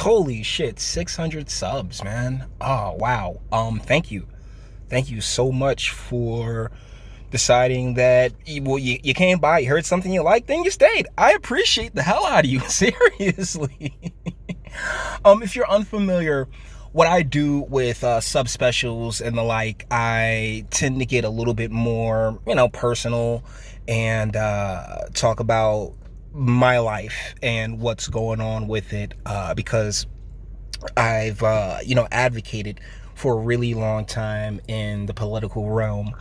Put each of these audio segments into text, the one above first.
Holy shit, 600 subs, man. Oh, wow. Thank you so much for deciding that you came by, you heard something you liked, then you stayed. I appreciate the hell out of you, seriously. If you're unfamiliar, what I do with sub specials and the like, I tend to get a little bit more, personal and talk about my life and what's going on with it, because I've, advocated for a really long time in the political realm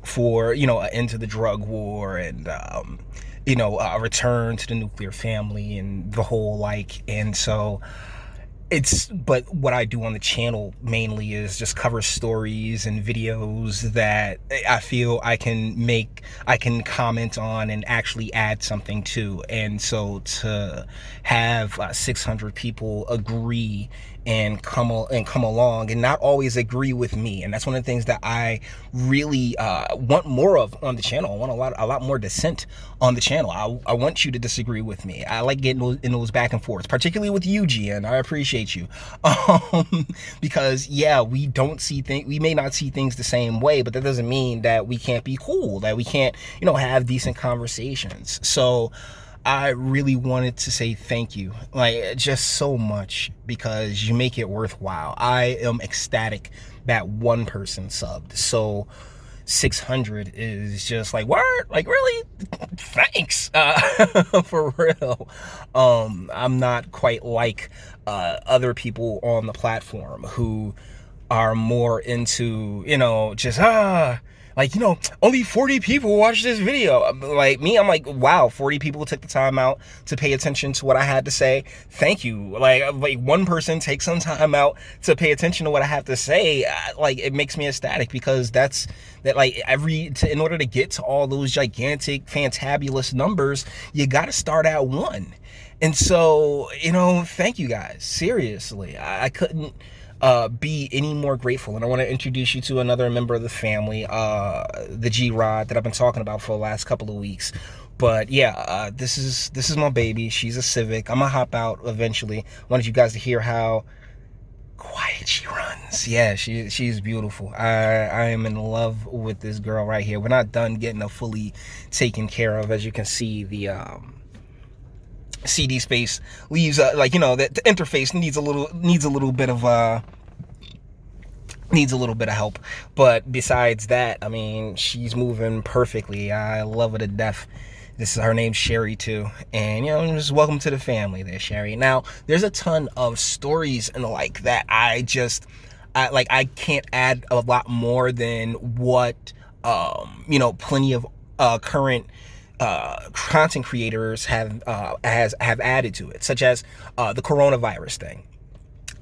for, an end to the drug war and, a return to the nuclear family and the whole like. And so but what I do on the channel mainly is just cover stories and videos that I feel I can comment on and actually add something to. And so to have 600 people agree and come along and not always agree with me, and that's one of the things that I really want more of on the channel. I want a lot more dissent on the channel. I want you to disagree with me. I like getting in those back and forths, particularly with you, Gian. I appreciate you, because we may not see things the same way, but that doesn't mean that we can't be cool, that we can't have decent conversations. So I really wanted to say thank you, just so much, because you make it worthwhile. I am ecstatic that one person subbed. So 600 is just word, really, thanks, for real. I'm not quite like other people on the platform who are more into, only 40 people watched this video. Like me, I'm like, wow, 40 people took the time out to pay attention to what I had to say. Thank you. Like one person takes some time out to pay attention to what I have to say. It makes me ecstatic, because in order to get to all those gigantic, fantabulous numbers, you got to start at one. And so, thank you guys. Seriously, I couldn't be any more grateful. And I want to introduce you to another member of the family, the G-Rod, that I've been talking about for the last couple of weeks. But yeah, this is my baby. She's a Civic. I'm gonna hop out eventually. I wanted you guys to hear how quiet she runs. Yeah, she's beautiful. I am in love with this girl right here. We're not done getting her fully taken care of. As you can see, the CD space leaves the interface needs a little bit of help, but besides that, I mean, she's moving perfectly. I love her to death. Her name's Sherry too, and just welcome to the family there, Sherry. Now, there's a ton of stories and that I can't add a lot more than what plenty of current content creators have added to it, such as the coronavirus thing.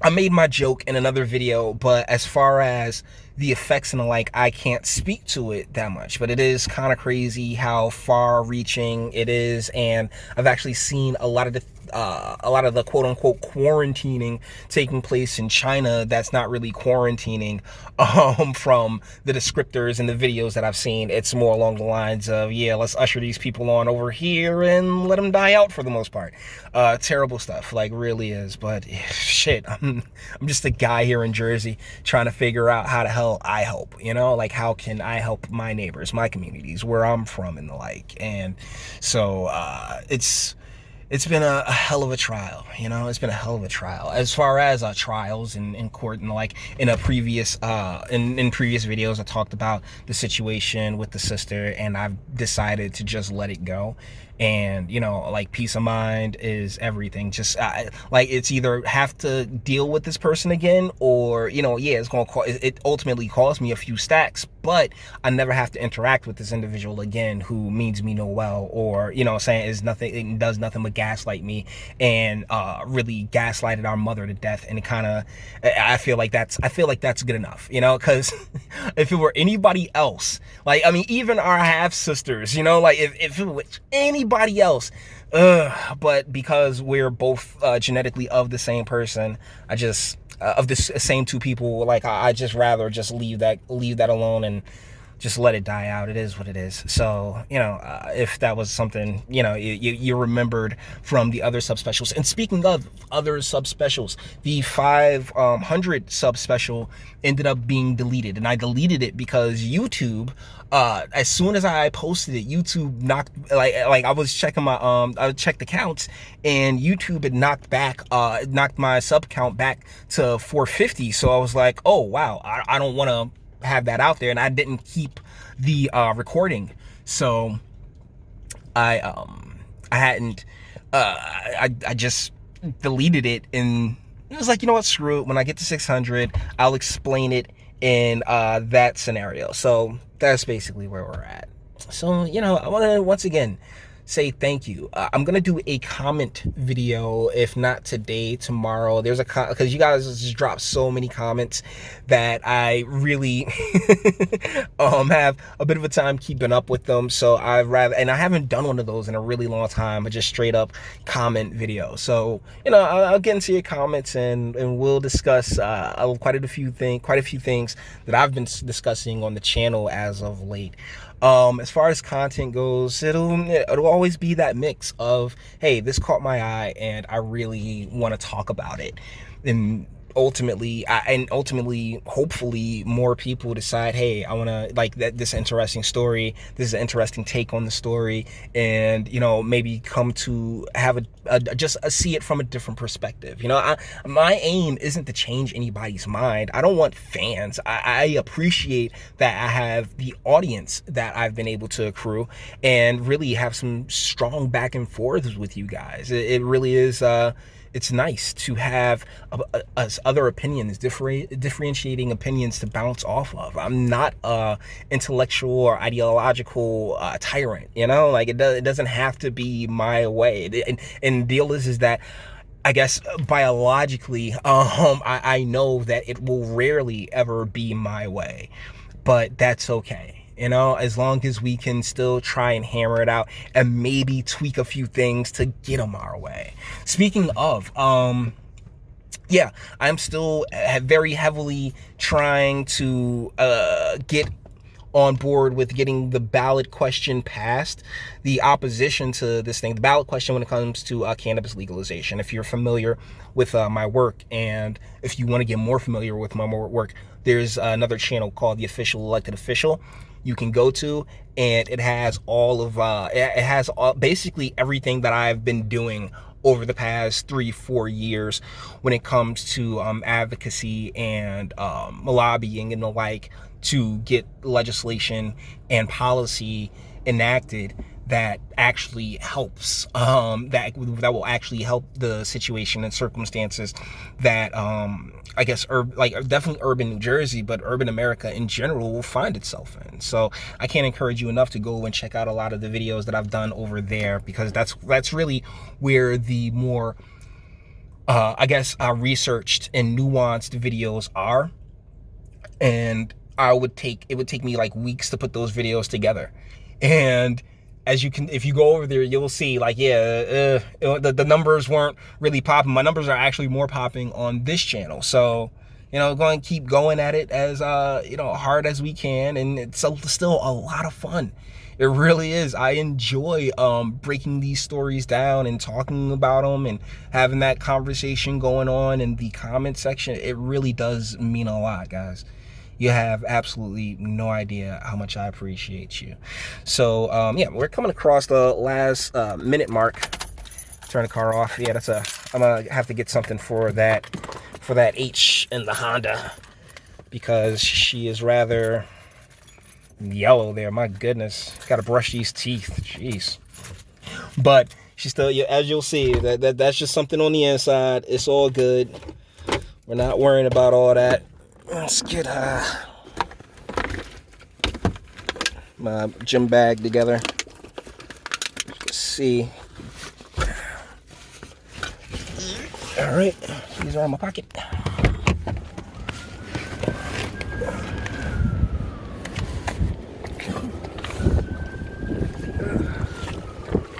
I made my joke in another video, but as far as the effects and I can't speak to it that much. But it is kind of crazy how far-reaching it is, and I've actually seen a lot of the quote-unquote quarantining taking place in China that's not really quarantining. From the descriptors and the videos that I've seen, it's more along the lines of, yeah, let's usher these people on over here and let them die out for the most part. Terrible stuff, really is. But shit, I'm just a guy here in Jersey trying to figure out how the hell I help, how can I help my neighbors, my communities, where I'm from and the like. And so it's been a hell of a trial, it's been a hell of a trial. As far as trials in court and in previous videos, I talked about the situation with the sister, and I've decided to just let it go. And peace of mind is everything. Just it's either have to deal with this person again, or it's gonna it ultimately cost me a few stacks, but I never have to interact with this individual again who means me no well, or it does nothing but gaslight me and really gaslighted our mother to death. And I feel like that's good enough, because if it were anybody else, even our half sisters, if it was anybody else, but because we're both genetically of the same person, I just of the same two people, I just rather just leave that alone and just let it die out. It is what it is. So, if that was something, you remembered from the other subspecials. And speaking of other subspecials, the 500 subspecial ended up being deleted. And I deleted it because YouTube, as soon as I posted it, YouTube knocked, like I was checking I checked the counts, and YouTube had knocked my sub count back to 450. So I was like, oh, wow, I don't want to have that out there, and I didn't keep the recording, so I hadn't I just deleted it, and it was like, you know what, screw it. When I get to 600, I'll explain it in that scenario. So that's basically where we're at. So, I want to once again say thank you. I'm gonna do a comment video, if not today, tomorrow. There's because you guys just dropped so many comments that I really have a bit of a time keeping up with them. So and I haven't done one of those in a really long time, but just straight up comment video. So I'll get into your comments, and we'll discuss quite a few things that I've been discussing on the channel as of late. As far as content goes, it'll always be that mix of, hey, this caught my eye and I really want to talk about it, and ultimately, hopefully, more people decide, hey, I want to like this interesting story. This is an interesting take on the story, and maybe come to have just see it from a different perspective. My aim isn't to change anybody's mind. I don't want fans. I appreciate that I have the audience that I've been able to accrue, and really have some strong back and forths with you guys. It really is. It's nice to have other opinions, differentiating opinions to bounce off of. I'm not a intellectual or ideological tyrant, like it doesn't have to be my way. And the deal is that, I guess, biologically, I know that it will rarely ever be my way, but that's okay. As long as we can still try and hammer it out and maybe tweak a few things to get them our way. Speaking of, yeah, I'm still very heavily trying to get on board with getting the ballot question passed. The opposition to this thing, the ballot question when it comes to cannabis legalization. If you're familiar with my work, and if you want to get more familiar with my work, there's another channel called The Official Elected Official you can go to, and it has basically everything that I've been doing over the past 3-4 years when it comes to advocacy and lobbying and the like, to get legislation and policy enacted that actually helps, that will actually help the situation and circumstances that I guess definitely urban New Jersey, but urban America in general will find itself in. So I can't encourage you enough to go and check out a lot of the videos that I've done over there, because that's really where the more I guess researched and nuanced videos are. And it would take me like weeks to put those videos together. And if you go over there, you'll see, like, yeah, the numbers weren't really popping. My numbers are actually more popping on this channel. So, going to keep going at it as, hard as we can. And it's still a lot of fun. It really is. I enjoy breaking these stories down and talking about them and having that conversation going on in the comment section. It really does mean a lot, guys. You have absolutely no idea how much I appreciate you. So, yeah, we're coming across the last minute mark. Turn the car off. Yeah, I'm gonna have to get something for that H in the Honda, because she is rather yellow there. My goodness, gotta brush these teeth. Jeez. But she's still, as you'll see, that's just something on the inside. It's all good. We're not worrying about all that. Let's get my gym bag together. Let's see. All right, these are in my pocket.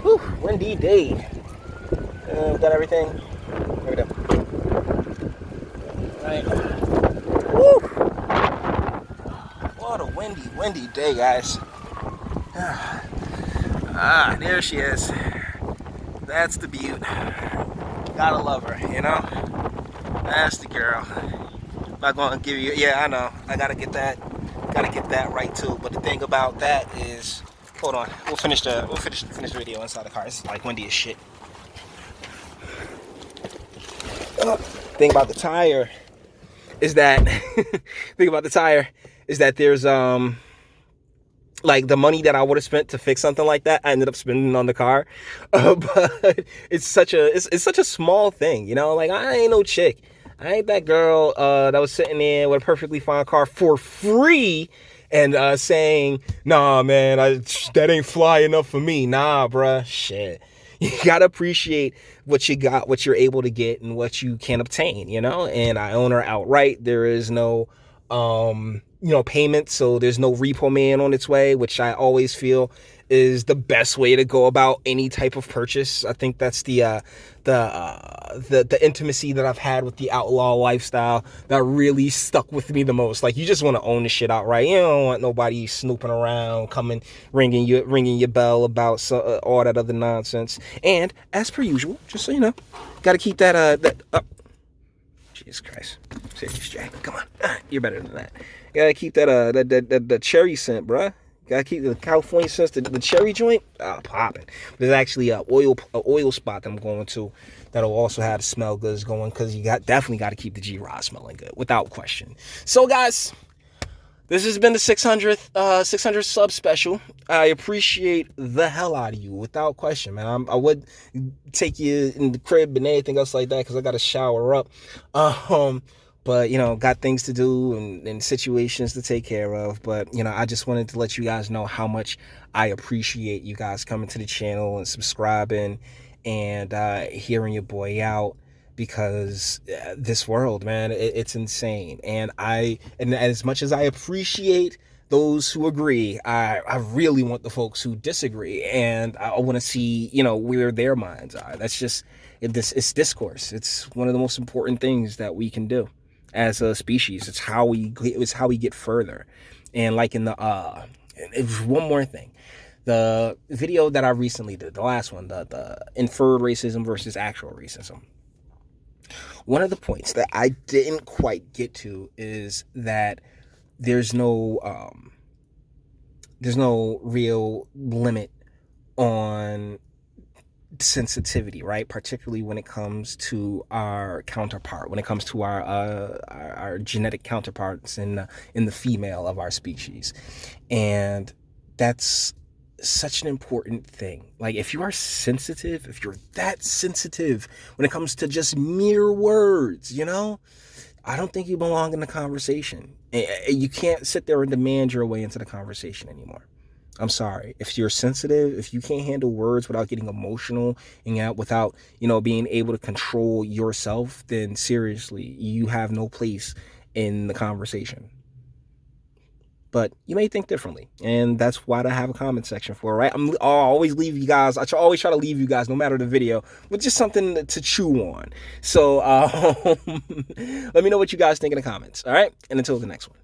Whew, windy day. Got everything. There we go. All right. Woo! What a windy day, guys. There she is. That's the beaut. Gotta love her, you know? That's the girl. Not gonna give you, yeah, I know. I gotta get that right too. But the thing about that is, hold on, we'll finish the video inside the car. It's like windy as shit. Thing about the tire is that there's like the money that I would have spent to fix something like that, I ended up spending on the car. But it's such a small thing, you know. Like, I ain't no chick. I ain't that girl that was sitting there with a perfectly fine car for free and saying, "Nah, man, that ain't fly enough for me." Nah, bruh, shit. You gotta appreciate what you got, what you're able to get, and what you can obtain, you know. And I own her outright. There is no payment, so there's no repo man on its way, which I always feel is the best way to go about any type of purchase. I think that's the intimacy that I've had with the outlaw lifestyle that really stuck with me the most. Like, you just want to own the shit outright. You don't want nobody snooping around, coming, ringing your bell about all that other nonsense. And as per usual, just so you know, got to keep that Jesus Christ, serious Jack, come on, you're better than that. You gotta keep that cherry scent, bruh. Gotta keep the California scent, the cherry joint, popping. There's actually a oil spot that I'm going to that'll also have the smell goods going, because you definitely got to keep the G-Rod smelling good, without question. So, guys, this has been the 600 sub special. I appreciate the hell out of you, without question, man. I would take you in the crib and anything else like that, because I got to shower up. But, you know, got things to do and situations to take care of. But, you know, I just wanted to let you guys know how much I appreciate you guys coming to the channel and subscribing and hearing your boy out, because this world, man, it's insane. And as much as I appreciate those who agree, I really want the folks who disagree, and I want to see, you know, where their minds are. That's just, it's discourse. It's one of the most important things that we can do as a species. It's how we get further. And like in the one more thing, the video that I recently did, the last one, the inferred racism versus actual racism, one of the points that I didn't quite get to is that there's no real limit on sensitivity, right? Particularly when it comes to our counterpart, when it comes to our genetic counterparts in the female of our species. And that's such an important thing. Like, if you are sensitive, if you're that sensitive when it comes to just mere words, you know, I don't think you belong in the conversation. You can't sit there and demand your way into the conversation anymore. I'm sorry. If you're sensitive, if you can't handle words without getting emotional and without, you know, being able to control yourself, then seriously, you have no place in the conversation. But you may think differently, and that's why I have a comment section for, right? I'll always leave you guys, always try to leave you guys, no matter the video, with just something to chew on. So let me know what you guys think in the comments, all right? And until the next one.